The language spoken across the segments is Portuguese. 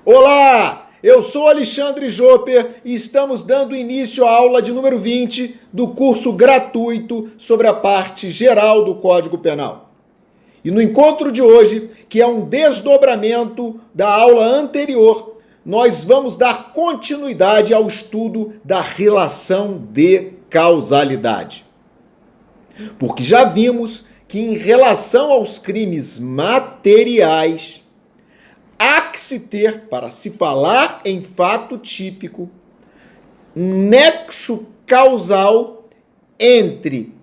Olá, eu sou Alexandre Jopper e estamos dando início à aula de número 20 do curso gratuito sobre a parte geral do Código Penal. E no encontro de hoje, que é um desdobramento da aula anterior, nós vamos dar continuidade ao estudo da relação de causalidade. Porque já vimos que em relação aos crimes materiais, há que se ter, para se falar em fato típico, um nexo causal entre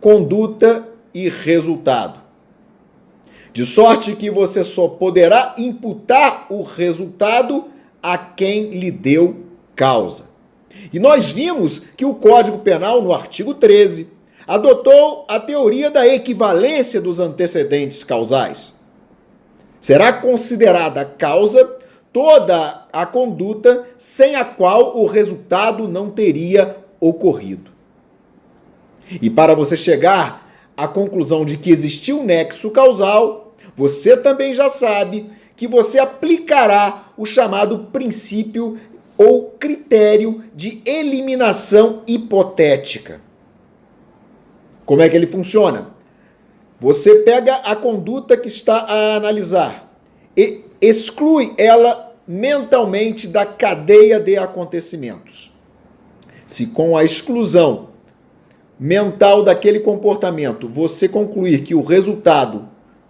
conduta e resultado. De sorte que você só poderá imputar o resultado a quem lhe deu causa. E nós vimos que o Código Penal, no artigo 13, adotou a teoria da equivalência dos antecedentes causais. Será considerada causa toda a conduta sem a qual o resultado não teria ocorrido. E para você chegar à conclusão de que existiu um nexo causal, você também já sabe que você aplicará o chamado princípio ou critério de eliminação hipotética. Como é que ele funciona? Você pega a conduta que está a analisar e exclui ela mentalmente da cadeia de acontecimentos. Se com a exclusão mental daquele comportamento você concluir que o resultado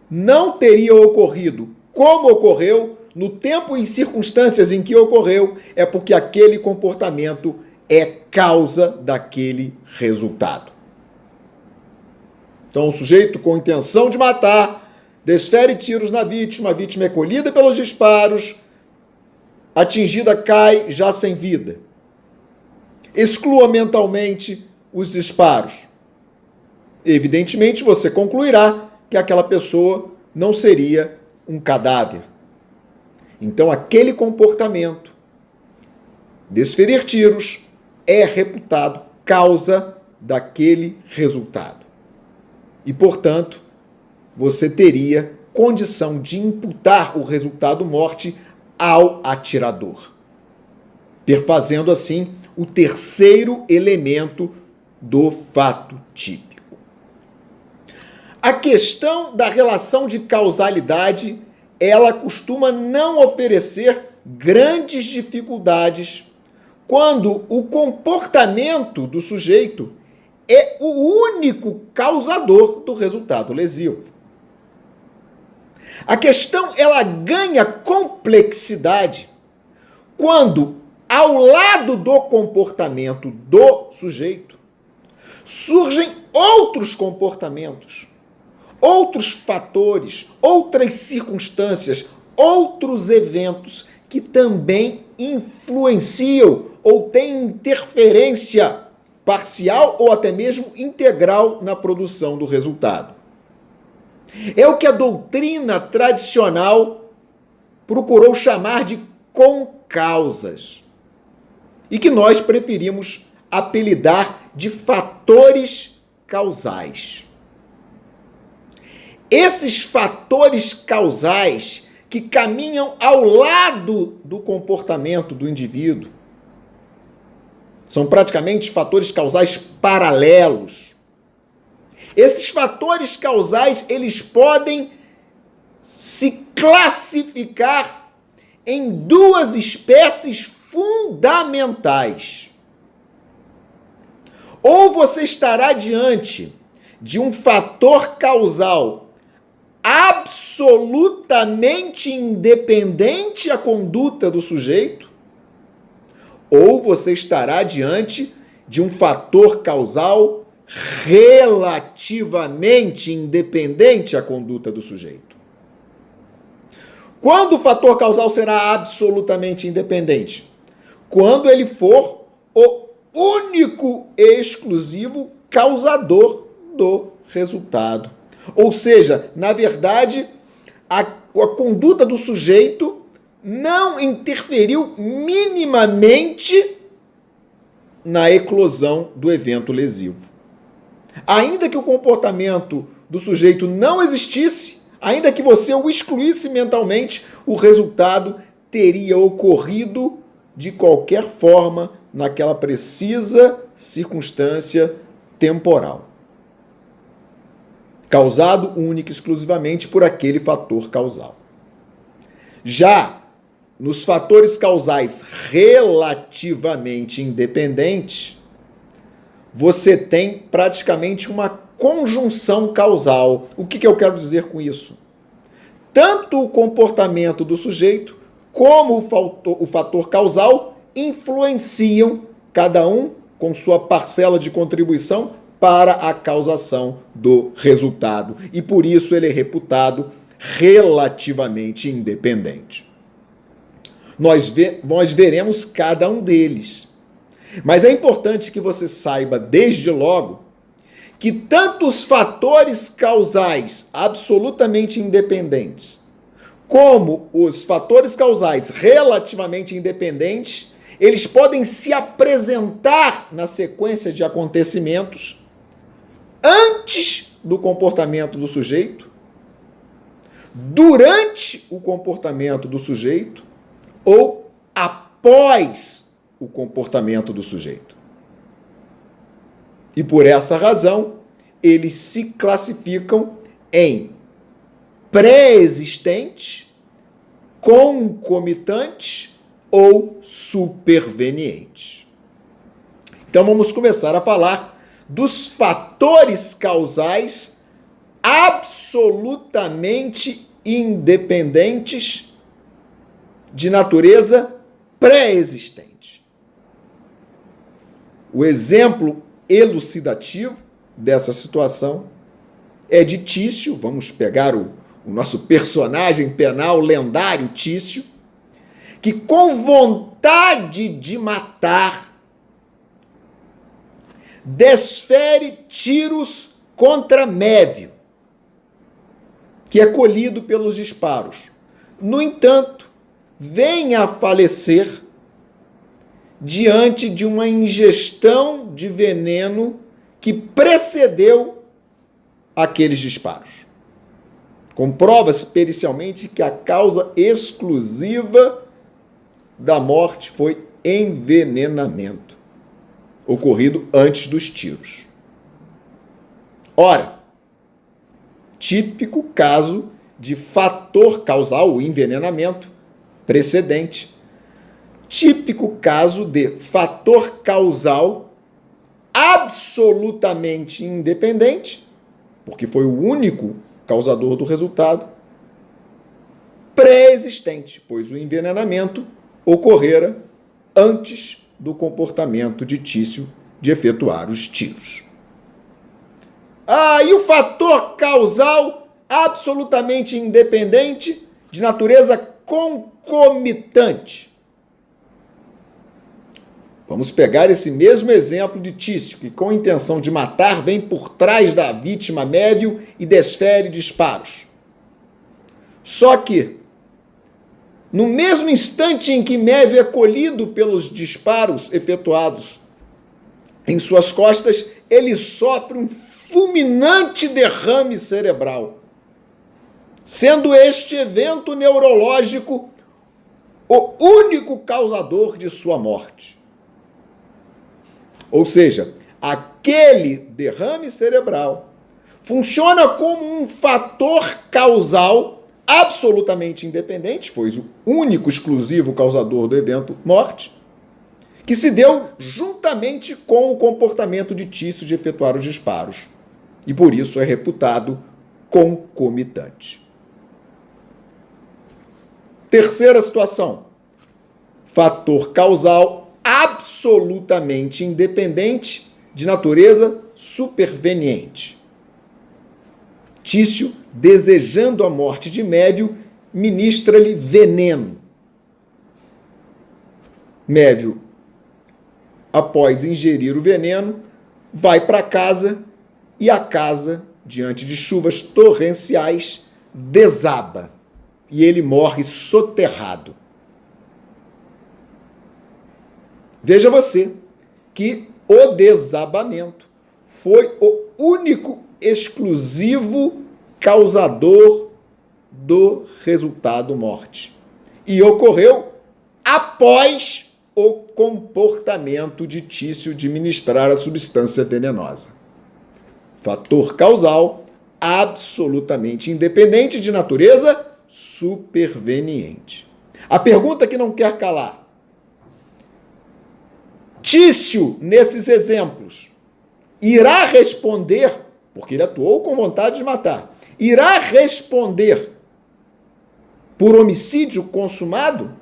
não teria ocorrido como ocorreu, no tempo e circunstâncias em que ocorreu, é porque aquele comportamento é causa daquele resultado. Então, o sujeito com intenção de matar, desfere tiros na vítima, a vítima é colhida pelos disparos, atingida cai já sem vida. Exclua mentalmente os disparos. Evidentemente, você concluirá que aquela pessoa não seria um cadáver. Então, aquele comportamento, desferir tiros, é reputado causa daquele resultado. E, portanto, você teria condição de imputar o resultado morte ao atirador, perfazendo assim o terceiro elemento do fato típico. A questão da relação de causalidade, ela costuma não oferecer grandes dificuldades quando o comportamento do sujeito é o único causador do resultado lesivo. A questão, ela ganha complexidade quando, ao lado do comportamento do sujeito, surgem outros comportamentos, outros fatores, outras circunstâncias, outros eventos que também influenciam ou têm interferência parcial ou até mesmo integral na produção do resultado. É o que a doutrina tradicional procurou chamar de concausas e que nós preferimos apelidar de fatores causais. Esses fatores causais que caminham ao lado do comportamento do indivíduo são praticamente fatores causais paralelos. Esses fatores causais, eles podem se classificar em duas espécies fundamentais. Ou você estará diante de um fator causal absolutamente independente à conduta do sujeito, ou você estará diante de um fator causal relativamente independente à conduta do sujeito. Quando o fator causal será absolutamente independente? Quando ele for o único e exclusivo causador do resultado. Ou seja, na verdade, a conduta do sujeito não interferiu minimamente na eclosão do evento lesivo. Ainda que o comportamento do sujeito não existisse, ainda que você o excluísse mentalmente, o resultado teria ocorrido de qualquer forma naquela precisa circunstância temporal, causado única e exclusivamente por aquele fator causal. Já nos fatores causais relativamente independentes, você tem praticamente uma conjunção causal. O que eu quero dizer com isso? Tanto o comportamento do sujeito como o fator causal influenciam, cada um com sua parcela de contribuição para a causação do resultado. E por isso ele é reputado relativamente independente. Nós veremos cada um deles. Mas é importante que você saiba, desde logo, que tanto os fatores causais absolutamente independentes, como os fatores causais relativamente independentes, eles podem se apresentar na sequência de acontecimentos antes do comportamento do sujeito, durante o comportamento do sujeito ou após o comportamento do sujeito. E por essa razão, eles se classificam em pré-existentes, concomitantes ou supervenientes. Então vamos começar a falar dos fatores causais absolutamente independentes de natureza pré-existente. O exemplo elucidativo dessa situação é de Tício. Vamos pegar o nosso personagem penal lendário, Tício, que com vontade de matar, desfere tiros contra Mévio, que é colhido pelos disparos. No entanto, vem a falecer diante de uma ingestão de veneno que precedeu aqueles disparos. Comprova-se pericialmente que a causa exclusiva da morte foi envenenamento, ocorrido antes dos tiros. Ora, típico caso de fator causal, o envenenamento precedente, típico caso de fator causal absolutamente independente, porque foi o único causador do resultado, pré-existente, pois o envenenamento ocorrera antes do comportamento de Tício de efetuar os tiros. E o fator causal absolutamente independente, de natureza concomitante. Vamos pegar esse mesmo exemplo de Tício, que com intenção de matar vem por trás da vítima Mévio e desfere disparos. Só que, no mesmo instante em que Mévio é colhido pelos disparos efetuados em suas costas, ele sofre um fulminante derrame cerebral, sendo este evento neurológico o único causador de sua morte. Ou seja, aquele derrame cerebral funciona como um fator causal absolutamente independente, foi o único exclusivo causador do evento morte, que se deu juntamente com o comportamento de Tício de efetuar os disparos. E por isso é reputado concomitante. Terceira situação. Fator causal absolutamente independente, de natureza superveniente. Tício, desejando a morte de Mévio, ministra-lhe veneno. Mévio, após ingerir o veneno, vai para casa e a casa, diante de chuvas torrenciais, desaba e ele morre soterrado. Veja você que o desabamento foi o único exclusivo causador do resultado morte. e ocorreu após o comportamento de Tício de ministrar a substância venenosa. Fator causal absolutamente independente, de natureza superveniente. A pergunta que não quer calar: Tício, nesses exemplos, irá responder, porque ele atuou com vontade de matar, irá responder por homicídio consumado?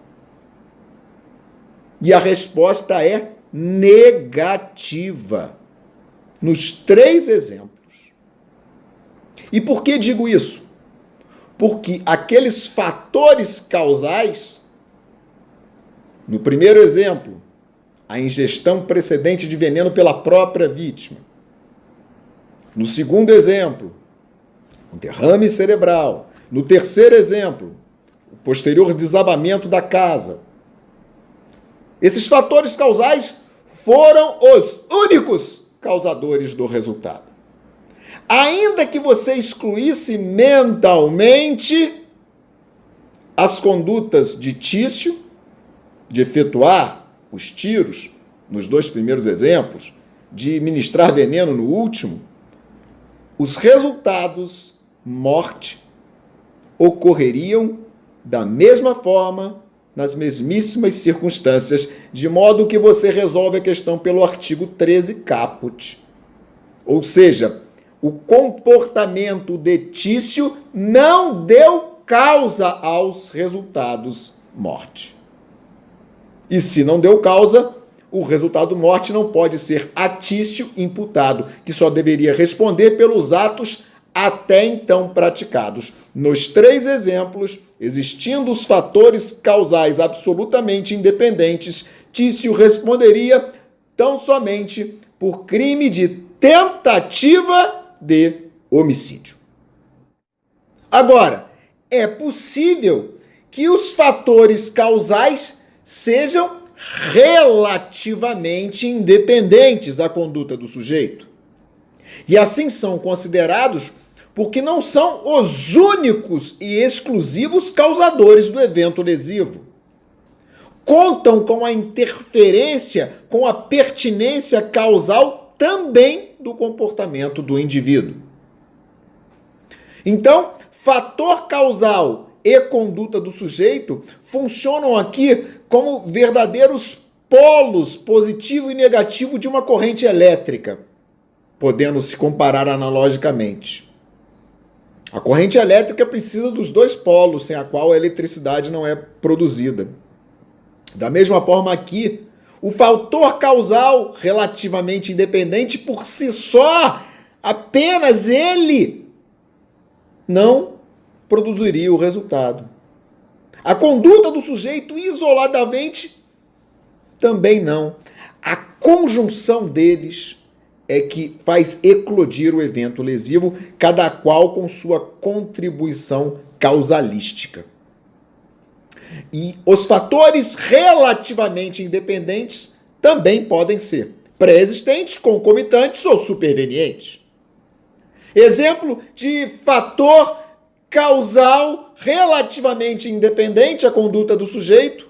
E a resposta é negativa, nos 3 exemplos. E por que digo isso? Porque aqueles fatores causais, no primeiro exemplo, a ingestão precedente de veneno pela própria vítima. No segundo exemplo, um derrame cerebral. No terceiro exemplo, o posterior desabamento da casa. Esses fatores causais foram os únicos causadores do resultado. Ainda que você excluísse mentalmente as condutas de Tício, de efetuar os tiros, nos 2 primeiros exemplos, de ministrar veneno no último, os resultados, morte, ocorreriam da mesma forma, nas mesmíssimas circunstâncias, de modo que você resolve a questão pelo artigo 13 caput. Ou seja, o comportamento de Tício não deu causa aos resultados morte. E se não deu causa, o resultado morte não pode ser a Tício imputado, que só deveria responder pelos atos até então praticados. Nos 3 exemplos, existindo os fatores causais absolutamente independentes, Tício responderia tão somente por crime de tentativa de homicídio. Agora, é possível que os fatores causais sejam relativamente independentes à conduta do sujeito. E assim são considerados porque não são os únicos e exclusivos causadores do evento lesivo. Contam com a interferência, com a pertinência causal também do comportamento do indivíduo. Então, fator causal e conduta do sujeito funcionam aqui como verdadeiros polos positivo e negativo de uma corrente elétrica, podendo se comparar analogicamente. A corrente elétrica precisa dos 2 polos, sem a qual a eletricidade não é produzida. Da mesma forma aqui, o fator causal relativamente independente por si só, apenas ele, não produziria o resultado. A conduta do sujeito isoladamente também não. A conjunção deles é que faz eclodir o evento lesivo, cada qual com sua contribuição causalística. E os fatores relativamente independentes também podem ser pré-existentes, concomitantes ou supervenientes. Exemplo de fator causal relativamente independente à conduta do sujeito,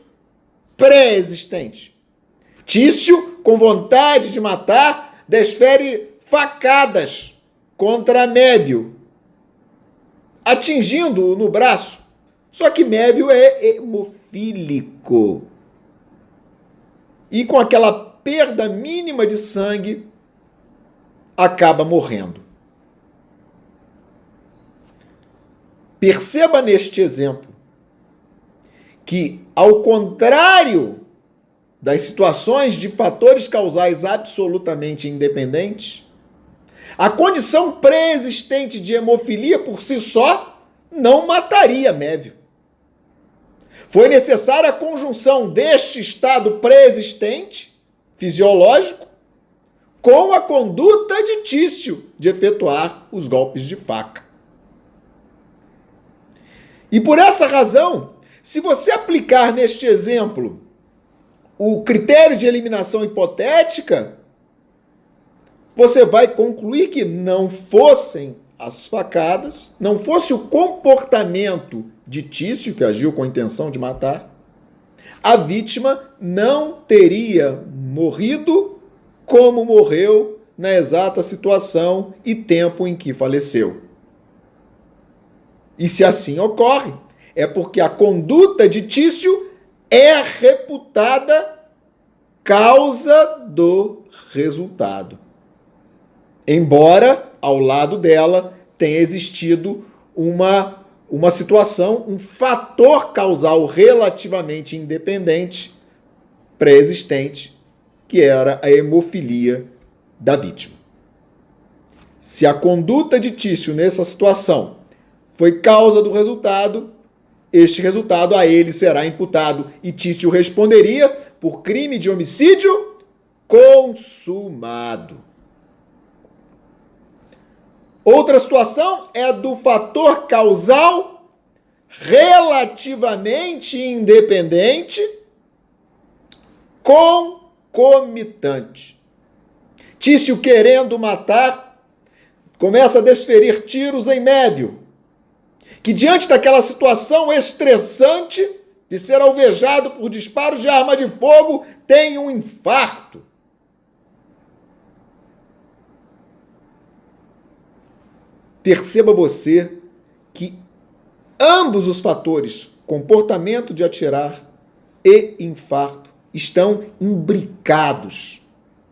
pré-existente. Tício, com vontade de matar, desfere facadas contra Mévio, atingindo-o no braço. Só que Mévio é hemofílico. E com aquela perda mínima de sangue, acaba morrendo. Perceba neste exemplo que, ao contrário das situações de fatores causais absolutamente independentes, a condição pré-existente de hemofilia por si só não mataria Mévio. Foi necessária a conjunção deste estado pré-existente, fisiológico, com a conduta de Tício de efetuar os golpes de faca. E por essa razão, se você aplicar neste exemplo o critério de eliminação hipotética, você vai concluir que não fossem as facadas, não fosse o comportamento de Tício, que agiu com a intenção de matar, a vítima não teria morrido como morreu na exata situação e tempo em que faleceu. E se assim ocorre, é porque a conduta de Tício é reputada causa do resultado. Embora, ao lado dela, tenha existido uma situação, um fator causal relativamente independente, pré-existente, que era a hemofilia da vítima. Se a conduta de Tício nessa situação foi causa do resultado, este resultado a ele será imputado e Tício responderia por crime de homicídio consumado. Outra situação é a do fator causal relativamente independente concomitante. Tício, querendo matar, começa a desferir tiros em Mévio, que diante daquela situação estressante de ser alvejado por disparos de arma de fogo, tem um infarto. Perceba você que ambos os fatores, comportamento de atirar e infarto, estão imbricados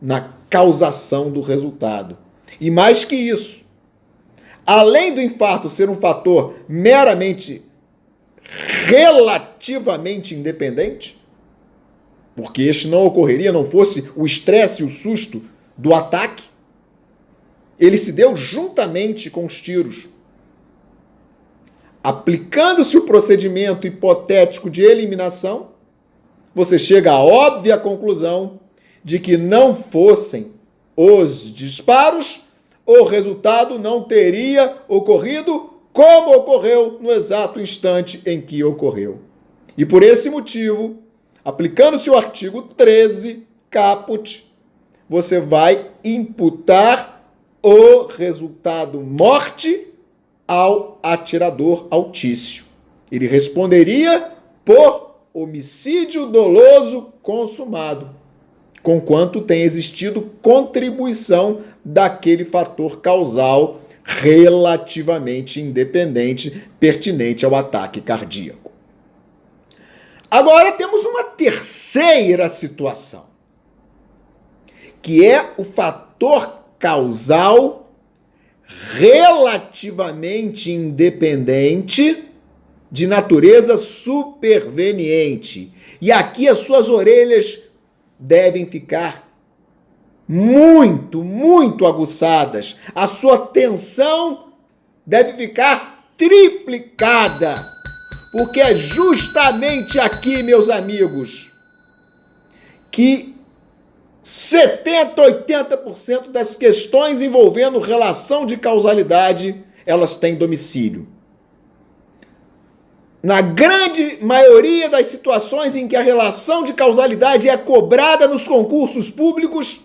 na causação do resultado. E mais que isso, além do infarto ser um fator meramente relativamente independente, porque este não ocorreria, não fosse o estresse e o susto do ataque, ele se deu juntamente com os tiros. Aplicando-se o procedimento hipotético de eliminação, você chega à óbvia conclusão de que não fossem os disparos, o resultado não teria ocorrido como ocorreu no exato instante em que ocorreu. E por esse motivo, aplicando-se o artigo 13, caput, você vai imputar o resultado morte ao atirador, ao Tício. Ele responderia por homicídio doloso consumado, conquanto tem existido contribuição daquele fator causal relativamente independente, pertinente ao ataque cardíaco. Agora temos uma terceira situação, que é o fator causal relativamente independente de natureza superveniente. E aqui as suas orelhas devem ficar muito aguçadas. A sua atenção deve ficar triplicada. Porque é justamente aqui, meus amigos, que 70%, 80% das questões envolvendo relação de causalidade, elas têm domicílio. Na grande maioria das situações em que a relação de causalidade é cobrada nos concursos públicos,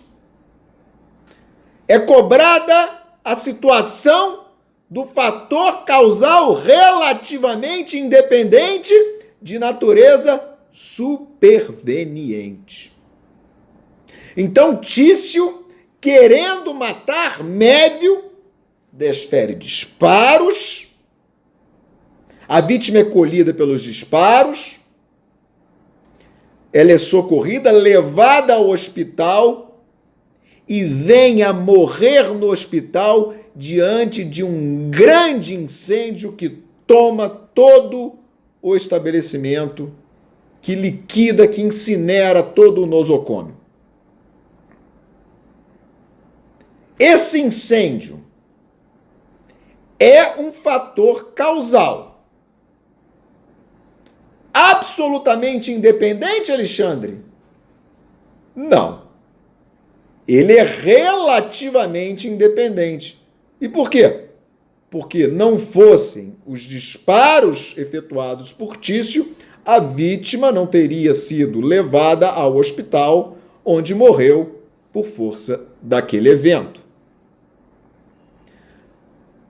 é cobrada a situação do fator causal relativamente independente de natureza superveniente. Então, Tício, querendo matar Mévio, desfere disparos, a vítima é colhida pelos disparos, ela é socorrida, levada ao hospital e vem a morrer no hospital diante de um grande incêndio que toma todo o estabelecimento, que liquida, que incinera todo o nosocômio. Esse incêndio é um fator causal absolutamente independente, Alexandre? Não. Ele é relativamente independente. E por quê? Porque não fossem os disparos efetuados por Tício, a vítima não teria sido levada ao hospital, onde morreu por força daquele evento.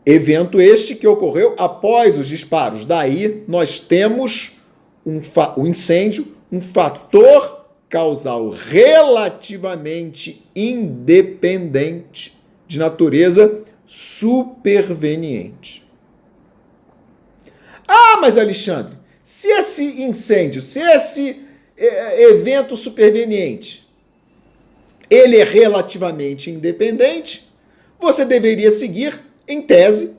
Evento este que ocorreu após os disparos. Daí nós temos o incêndio, um fator causal relativamente independente, de natureza superveniente. Ah, mas Alexandre, se esse incêndio, se esse evento superveniente, ele é relativamente independente, você deveria seguir, em tese,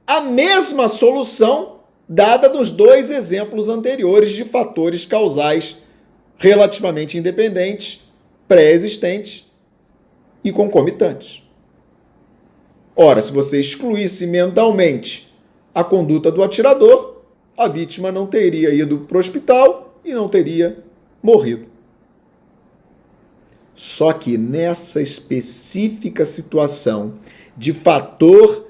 a mesma solução dada nos dois exemplos anteriores de fatores causais relativamente independentes, pré-existentes e concomitantes. Ora, se você excluísse mentalmente a conduta do atirador, a vítima não teria ido para o hospital e não teria morrido. Só que nessa específica situação de fator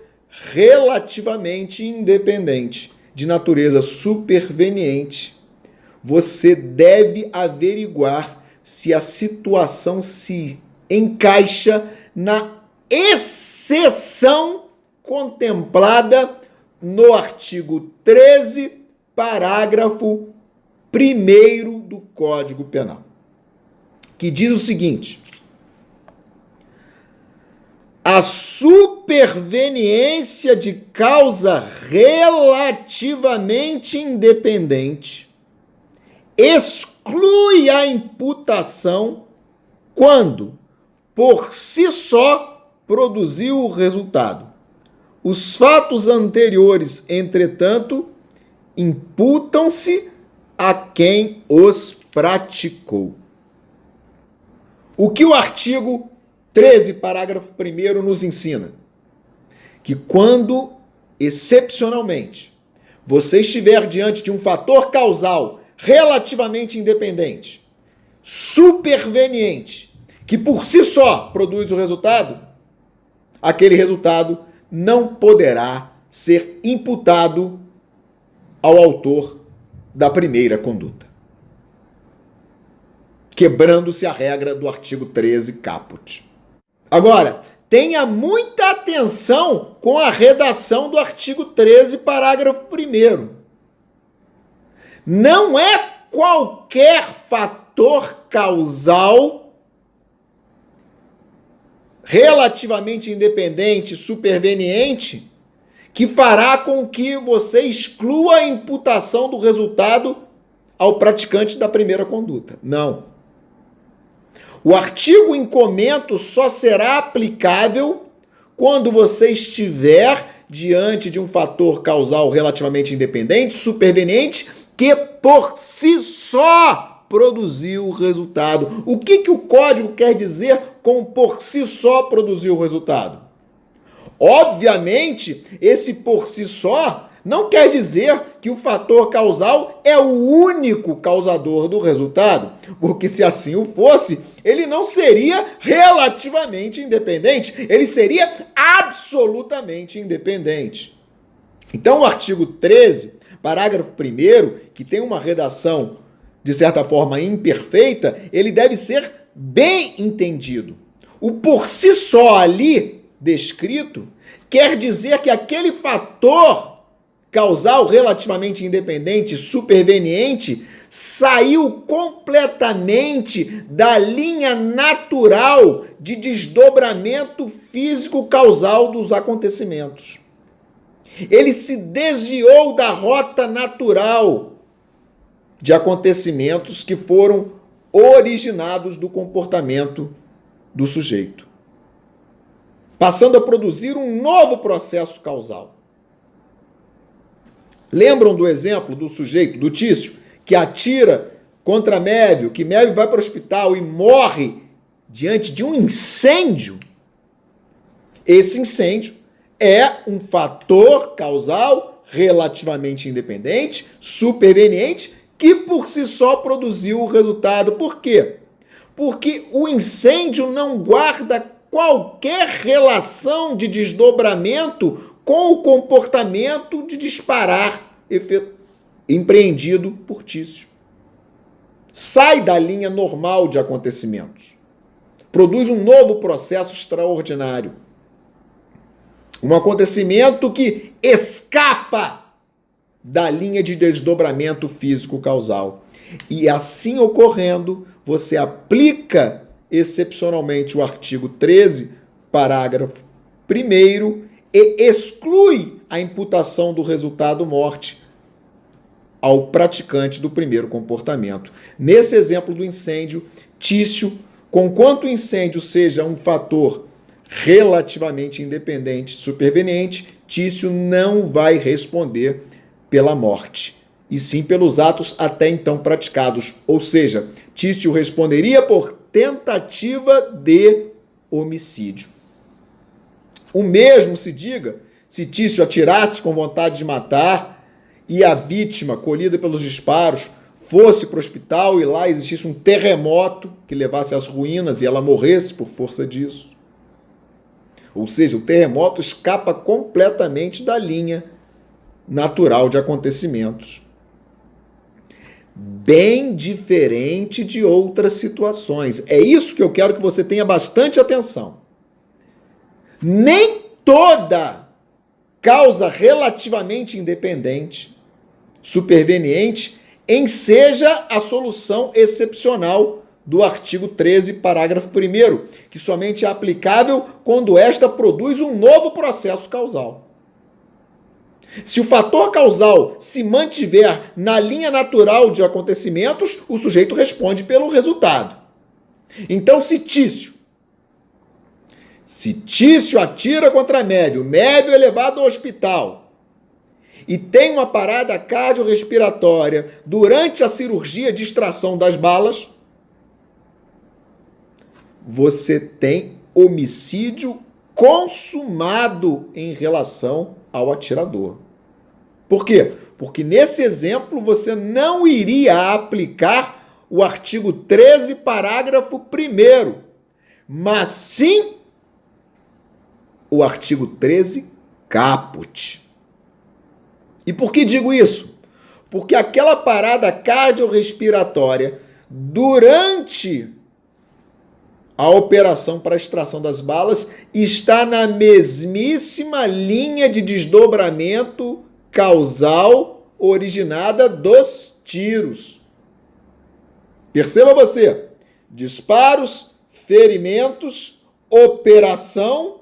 relativamente independente, de natureza superveniente, você deve averiguar se a situação se encaixa na exceção contemplada no artigo 13, parágrafo 1º do Código Penal, que diz o seguinte: a superveniência de causa relativamente independente exclui a imputação quando, por si só, produziu o resultado. Os fatos anteriores, entretanto, imputam-se a quem os praticou. O que o artigo 13, parágrafo 1º nos ensina? Que quando, excepcionalmente, você estiver diante de um fator causal relativamente independente, superveniente, que por si só produz o resultado, aquele resultado não poderá ser imputado ao autor da primeira conduta, quebrando-se a regra do artigo 13 caput. Agora, tenha muita atenção com a redação do artigo 13, parágrafo 1º. Não é qualquer fator causal relativamente independente, superveniente, que fará com que você exclua a imputação do resultado ao praticante da primeira conduta. Não. O artigo em comento só será aplicável quando você estiver diante de um fator causal relativamente independente, superveniente, que por si só produziu o resultado. O que o código quer dizer com por si só produziu o resultado? Obviamente, esse por si só não quer dizer que o fator causal é o único causador do resultado, porque se assim o fosse, ele não seria relativamente independente, ele seria absolutamente independente. Então, o artigo 13, parágrafo 1º, que tem uma redação, de certa forma, imperfeita, ele deve ser bem entendido. O por si só ali descrito quer dizer que aquele fator causal relativamente independente, superveniente, saiu completamente da linha natural de desdobramento físico causal dos acontecimentos. Ele se desviou da rota natural de acontecimentos que foram originados do comportamento do sujeito, passando a produzir um novo processo causal. Lembram do exemplo do sujeito, do Tício, que atira contra Mévio, que Mévio vai para o hospital e morre diante de um incêndio? Esse incêndio é um fator causal relativamente independente, superveniente, que por si só produziu o resultado. Por quê? Porque o incêndio não guarda qualquer relação de desdobramento com o comportamento de disparar empreendido por Tício. Sai da linha normal de acontecimentos. Produz um novo processo extraordinário. Um acontecimento que escapa da linha de desdobramento físico causal. E assim ocorrendo, você aplica excepcionalmente o artigo 13, parágrafo 1º, e exclui a imputação do resultado morte ao praticante do primeiro comportamento. Nesse exemplo do incêndio, Tício, conquanto o incêndio seja um fator relativamente independente, superveniente, Tício não vai responder pela morte, e sim pelos atos até então praticados. Ou seja, Tício responderia por tentativa de homicídio. O mesmo se diga se Tício atirasse com vontade de matar e a vítima, colhida pelos disparos, fosse para o hospital e lá existisse um terremoto que levasse às ruínas e ela morresse por força disso. Ou seja, o terremoto escapa completamente da linha natural de acontecimentos. Bem diferente de outras situações. É isso que eu quero que você tenha bastante atenção. Nem toda causa relativamente independente, superveniente, enseja a solução excepcional do artigo 13, parágrafo 1º, que somente é aplicável quando esta produz um novo processo causal. Se o fator causal se mantiver na linha natural de acontecimentos, o sujeito responde pelo resultado. Então, se Tício atira contra Mévio, Mévio é levado ao hospital e tem uma parada cardiorrespiratória durante a cirurgia de extração das balas, você tem homicídio consumado em relação ao atirador. Por quê? Porque nesse exemplo você não iria aplicar o artigo 13, parágrafo 1º, mas sim o artigo 13, caput. E por que digo isso? Porque aquela parada cardiorrespiratória durante a operação para a extração das balas está na mesmíssima linha de desdobramento causal originada dos tiros. Perceba você, disparos, ferimentos, operação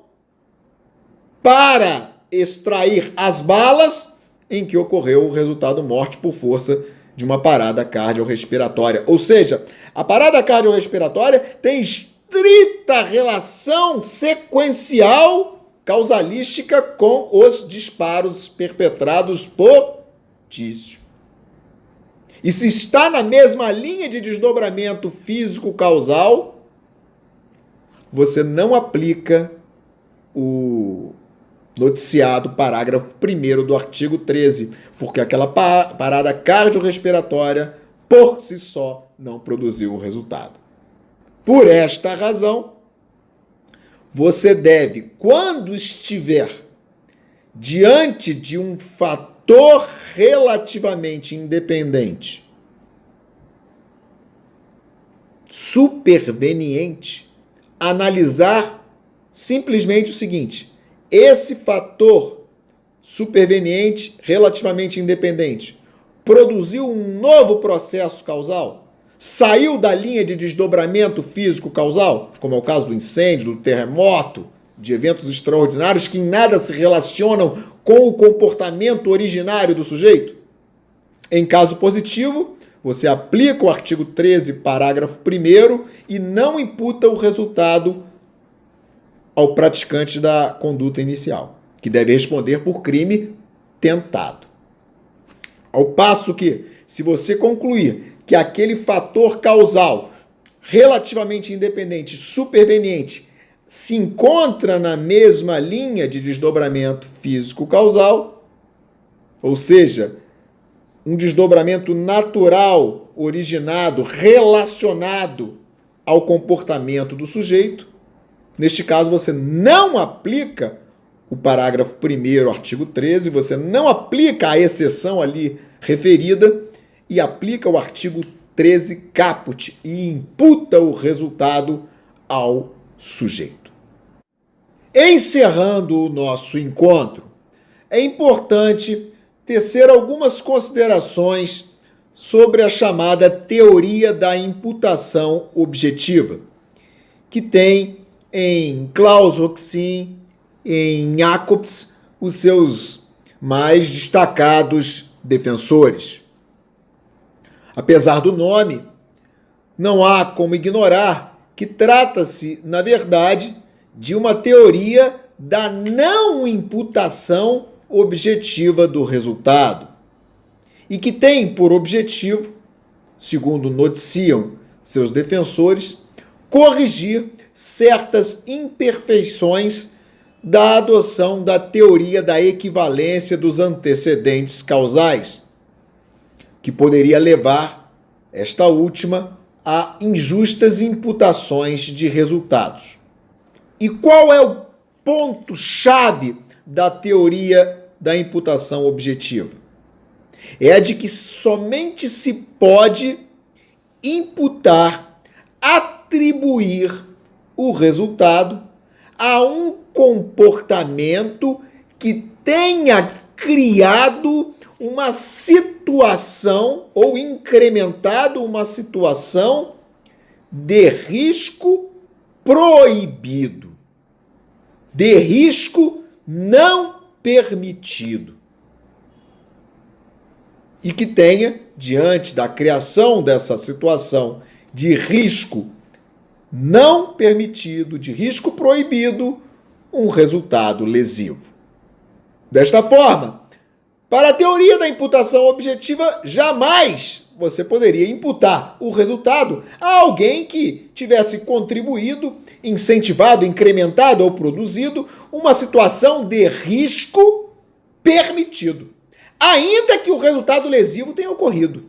para extrair as balas em que ocorreu o resultado morte por força de uma parada cardiorrespiratória. Ou seja, a parada cardiorrespiratória tem estrita relação sequencial causalística com os disparos perpetrados por Tício. E se está na mesma linha de desdobramento físico-causal, você não aplica o noticiado parágrafo 1º do artigo 13, porque aquela parada cardiorrespiratória, por si só, não produziu o resultado. Por esta razão, você deve, quando estiver diante de um fator relativamente independente, superveniente, analisar simplesmente o seguinte: esse fator superveniente, relativamente independente, produziu um novo processo causal? Saiu da linha de desdobramento físico causal, como é o caso do incêndio, do terremoto, de eventos extraordinários que em nada se relacionam com o comportamento originário do sujeito? Em caso positivo, você aplica o artigo 13, parágrafo 1º e não imputa o resultado ao praticante da conduta inicial, que deve responder por crime tentado. Ao passo que, se você concluir que aquele fator causal relativamente independente, superveniente, se encontra na mesma linha de desdobramento físico-causal, ou seja, um desdobramento natural, originado, relacionado ao comportamento do sujeito, neste caso você não aplica o parágrafo 1º, artigo 13, você não aplica a exceção ali referida e aplica o artigo 13 caput e imputa o resultado ao sujeito. Encerrando o nosso encontro, é importante tecer algumas considerações sobre a chamada teoria da imputação objetiva, que tem em Klaus Roxin, em Jacobs, os seus mais destacados defensores. Apesar do nome, não há como ignorar que trata-se, na verdade, de uma teoria da não imputação objetiva do resultado e que tem por objetivo, segundo noticiam seus defensores, corrigir certas imperfeições da adoção da teoria da equivalência dos antecedentes causais, que poderia levar esta última a injustas imputações de resultados. E qual é o ponto-chave da teoria da imputação objetiva? É a de que somente se pode imputar, atribuir o resultado a um comportamento que tenha criado uma situação ou incrementado uma situação de risco proibido, de risco não permitido. E que tenha, diante da criação dessa situação de risco não permitido, de risco proibido, um resultado lesivo. Desta forma, para a teoria da imputação objetiva, jamais você poderia imputar o resultado a alguém que tivesse contribuído, incentivado, incrementado ou produzido uma situação de risco permitido, ainda que o resultado lesivo tenha ocorrido.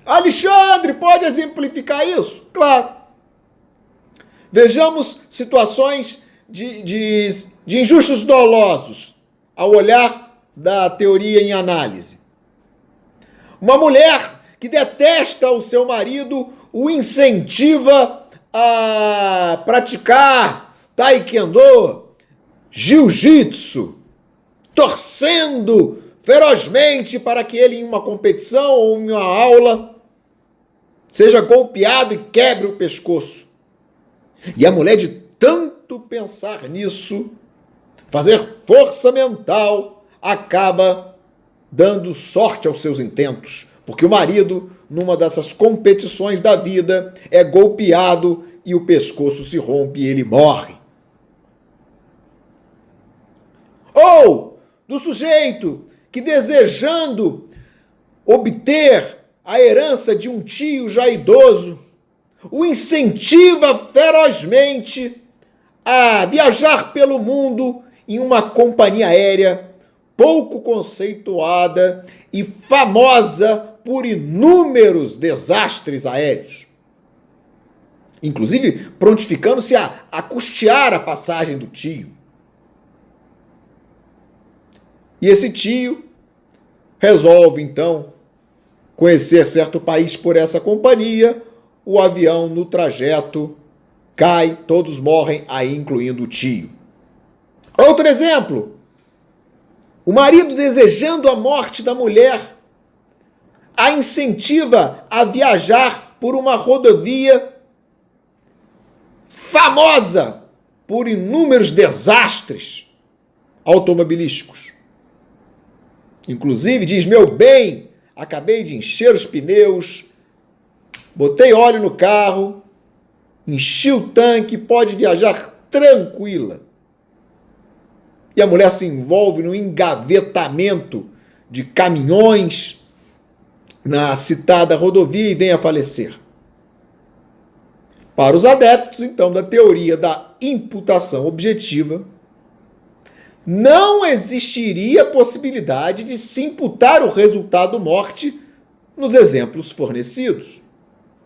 Alexandre, pode exemplificar isso? Claro. Vejamos situações de injustos dolosos, ao olhar da teoria em análise. Uma mulher que detesta o seu marido, o incentiva a praticar taekwondo, jiu-jitsu, torcendo ferozmente para que ele, em uma competição ou em uma aula, seja golpeado e quebre o pescoço. E a mulher, de tanto pensar nisso, fazer força mental, acaba dando sorte aos seus intentos, porque o marido, numa dessas competições da vida, é golpeado e o pescoço se rompe e ele morre. Ou do sujeito que, desejando obter a herança de um tio já idoso, o incentiva ferozmente a viajar pelo mundo em uma companhia aérea pouco conceituada e famosa por inúmeros desastres aéreos, inclusive prontificando-se a custear a passagem do tio. E esse tio resolve, então, conhecer certo país por essa companhia. O avião, no trajeto, cai, todos morrem, aí incluindo o tio. Outro exemplo. O marido, desejando a morte da mulher, a incentiva a viajar por uma rodovia famosa por inúmeros desastres automobilísticos. Inclusive, diz: meu bem, acabei de encher os pneus, botei óleo no carro, enchi o tanque, pode viajar tranquila. E a mulher se envolve no engavetamento de caminhões na citada rodovia e vem a falecer. Para os adeptos, então, da teoria da imputação objetiva, não existiria possibilidade de se imputar o resultado morte nos exemplos fornecidos,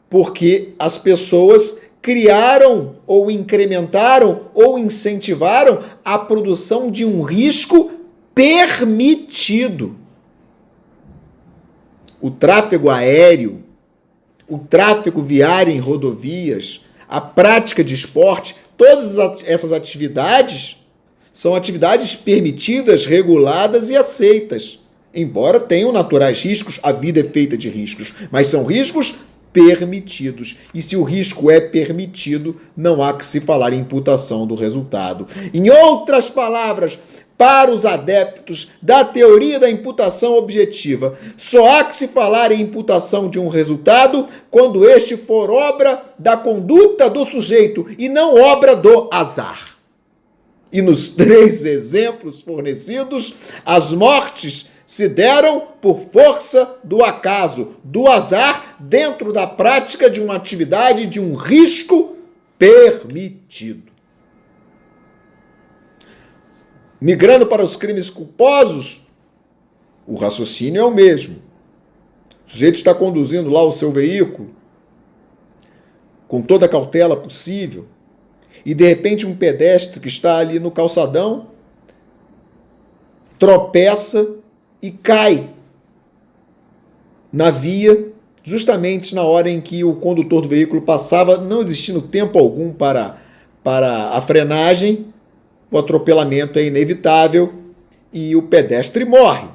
porque as pessoas criaram ou incrementaram ou incentivaram a produção de um risco permitido. O tráfego aéreo, o tráfego viário em rodovias, a prática de esporte Todas essas atividades são atividades permitidas, reguladas e aceitas. Embora tenham naturais riscos, a vida é feita de riscos, mas são riscos permitidos. E se o risco é permitido, não há que se falar em imputação do resultado. Em outras palavras, para os adeptos da teoria da imputação objetiva, só há que se falar em imputação de um resultado quando este for obra da conduta do sujeito e não obra do azar. E nos 3 exemplos fornecidos, as mortes se deram por força do acaso, do azar, dentro da prática de uma atividade, de um risco permitido. Migrando para os crimes culposos, o raciocínio é o mesmo. O sujeito está conduzindo lá o seu veículo com toda a cautela possível e, de repente, um pedestre que está ali no calçadão tropeça e cai na via, justamente na hora em que o condutor do veículo passava, não existindo tempo algum para a frenagem. O atropelamento é inevitável e o pedestre morre.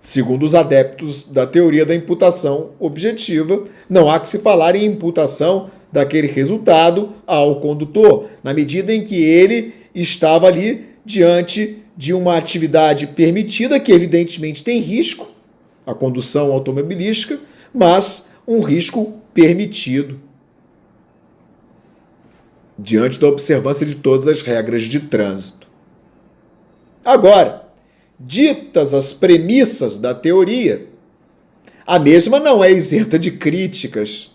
Segundo os adeptos da teoria da imputação objetiva, não há que se falar em imputação daquele resultado ao condutor, na medida em que ele estava ali diante de uma atividade permitida, que evidentemente tem risco, a condução automobilística, mas um risco permitido, diante da observância de todas as regras de trânsito. Agora, ditas as premissas da teoria, a mesma não é isenta de críticas.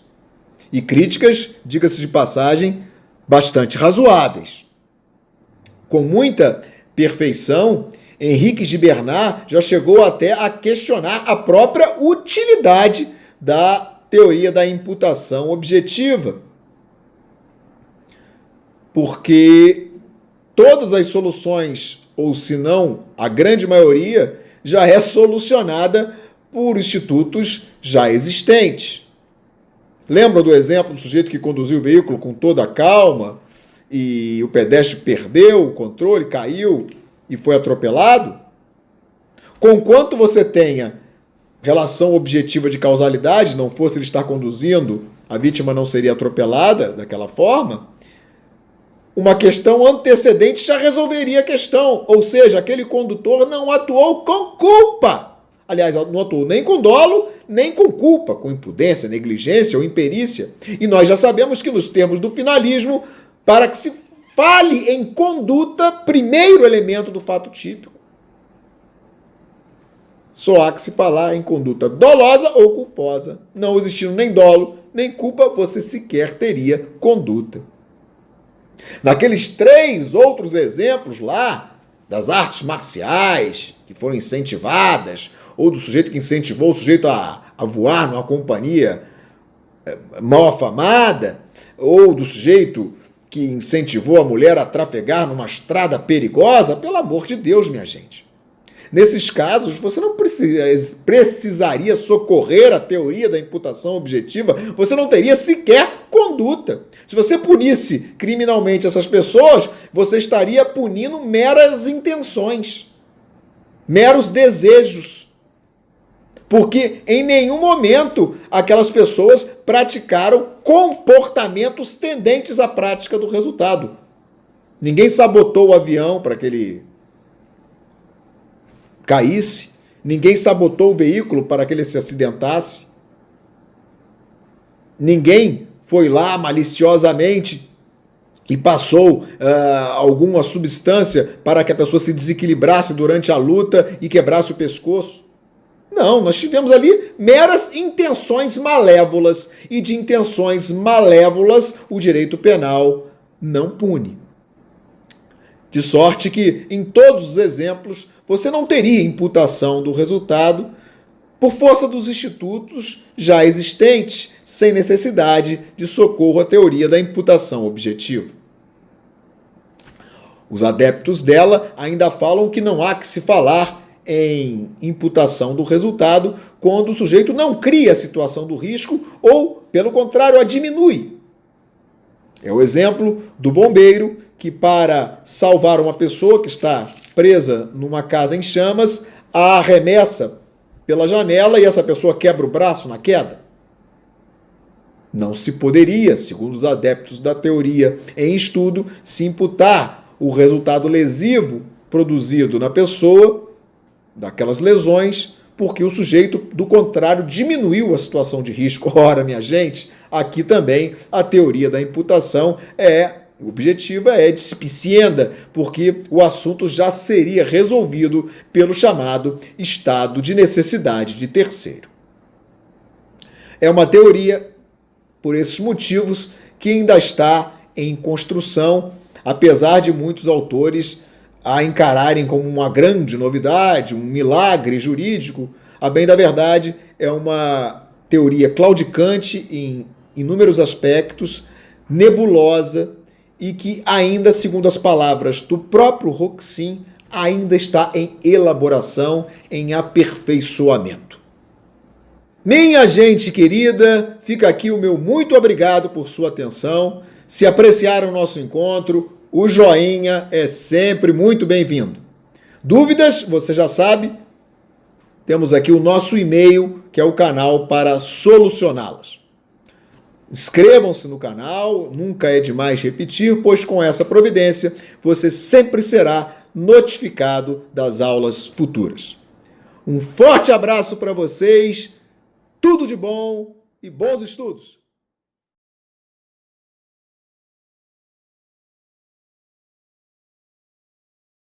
E críticas, diga-se de passagem, bastante razoáveis. Com muita perfeição, Henrique de Bernard já chegou até a questionar a própria utilidade da teoria da imputação objetiva. Porque todas as soluções, ou se não, a grande maioria, já é solucionada por institutos já existentes. Lembra do exemplo do sujeito que conduziu o veículo com toda a calma e o pedestre perdeu o controle, caiu e foi atropelado? Conquanto você tenha relação objetiva de causalidade, não fosse ele estar conduzindo, a vítima não seria atropelada daquela forma, uma questão antecedente já resolveria a questão, ou seja, aquele condutor não atuou com culpa. Aliás, não atuou nem com dolo, nem com culpa, com imprudência, negligência ou imperícia. E nós já sabemos que nos termos do finalismo, para que se fale em conduta, primeiro elemento do fato típico, só há que se falar em conduta dolosa ou culposa. Não existindo nem dolo, nem culpa, você sequer teria conduta. Naqueles 3 outros exemplos lá, das artes marciais que foram incentivadas, ou do sujeito que incentivou o sujeito a voar numa companhia mal afamada, ou do sujeito que incentivou a mulher a trafegar numa estrada perigosa, pelo amor de Deus, minha gente. Nesses casos, você não precisaria socorrer a teoria da imputação objetiva, você não teria sequer conduta. Se você punisse criminalmente essas pessoas, você estaria punindo meras intenções, meros desejos. Porque em nenhum momento aquelas pessoas praticaram comportamentos tendentes à prática do resultado. Ninguém sabotou o avião para que ele caísse, ninguém sabotou o veículo para que ele se acidentasse, ninguém foi lá maliciosamente e passou alguma substância para que a pessoa se desequilibrasse durante a luta e quebrasse o pescoço. Não, nós tivemos ali meras intenções malévolas, e de intenções malévolas o direito penal não pune. De sorte que, em todos os exemplos, você não teria imputação do resultado por força dos institutos já existentes, sem necessidade de socorro à teoria da imputação objetiva. Os adeptos dela ainda falam que não há que se falar em imputação do resultado quando o sujeito não cria a situação do risco ou, pelo contrário, a diminui. É o exemplo do bombeiro que, para salvar uma pessoa que está presa numa casa em chamas, a arremessa pela janela e essa pessoa quebra o braço na queda. Não se poderia, segundo os adeptos da teoria em estudo, se imputar o resultado lesivo produzido na pessoa, daquelas lesões, porque o sujeito, do contrário, diminuiu a situação de risco. Ora, minha gente, aqui também a teoria da imputação objetiva é dispicienda, porque o assunto já seria resolvido pelo chamado estado de necessidade de terceiro. É uma teoria, por esses motivos, que ainda está em construção, apesar de muitos autores a encararem como uma grande novidade, um milagre jurídico. A bem da verdade, é uma teoria claudicante em inúmeros aspectos, nebulosa, e que ainda, segundo as palavras do próprio Roxin, ainda está em elaboração, em aperfeiçoamento. Minha gente querida, fica aqui o meu muito obrigado por sua atenção. Se apreciaram o nosso encontro, o joinha é sempre muito bem-vindo. Dúvidas, você já sabe, temos aqui o nosso e-mail, que é o canal para solucioná-las. Inscrevam-se no canal, nunca é demais repetir, pois com essa providência você sempre será notificado das aulas futuras. Um forte abraço para vocês, tudo de bom e bons estudos!